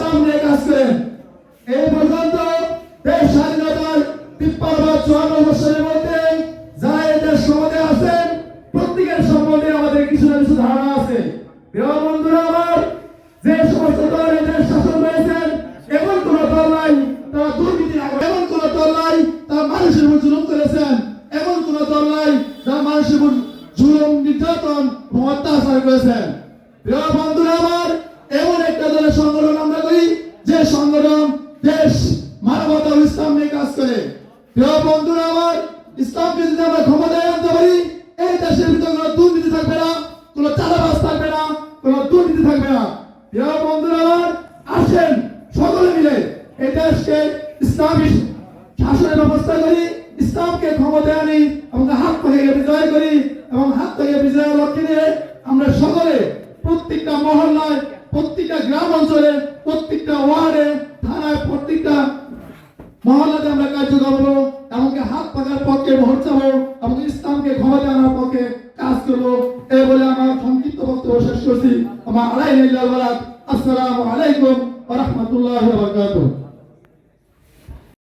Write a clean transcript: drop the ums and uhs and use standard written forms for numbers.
ইসলাম নিয়ে কাজ করেন। এই পর্যন্ত দেশ স্বাধীনতার 53-54 বছরের মধ্যে যারা এই দেশ সম্বন্ধে আছেন প্রত্যেকের সম্বন্ধে আমাদের কিছু না কিছু ধারণা আছে। প্রিয় বন্ধুরা আমার, যে সমস্ত দল এই দেশ শাসন করেছেন এমন কোন দল নাই তারা দুর্নীতি, এমন কোন দল নাই তারা মানুষের উপর জুলুম করেছেন, এমন কোন দল নাই যারা মানুষের উপর জুলুম, নির্যাতন, অত্যাচার করেছেন। প্রিয় বন্ধুরা আমার, এমন একটা দলের সংগঠন আমরা করি যে সংগঠন দেশ মানবতা ও ইসলাম নিয়ে কাজ করে। প্রিয় বন্ধুরা আমার, ইসলামকে যদি আমরা ক্ষমতায় আনতে পারি এই দেশের ভিতরে কোনো দুর্নীতি থাকবে না, কোনো চাঁদাবাজ থাকবে না, কোনো দুর্নীতি থাকবে না। প্রিয় বন্ধুরা আমার, আসেন সকলে মিলে এই দেশকে ইসলামী শাসনের ব্যবস্থা করি, ইসলামকে ক্ষমতায় আনি এবং হাত থেকে বিজয় করি এবং হাত থেকে বিজয়ের লক্ষ্যে নিয়ে আমরা সকলে প্রত্যেকটা মহল্লায়, প্রত্যেকটা গ্রাম অঞ্চলে, প্রত্যেকটা ওয়ার্ডে, থানায়, প্রত্যেকটা মহল্লাতে আমরা কার্য করবো, এমনকি হাত পাকার পক্ষে ভোট চাবো এবং ইসলামকে ক্ষমতা আনার পক্ষে কাজ করবো। এই বলে আমার সংক্ষিপ্ত বক্তব্য শেষ করছি। আমার আসসালামু আলাইকুম ওয়া রাহমাতুল্লাহি ওয়া বারাকাতুহু।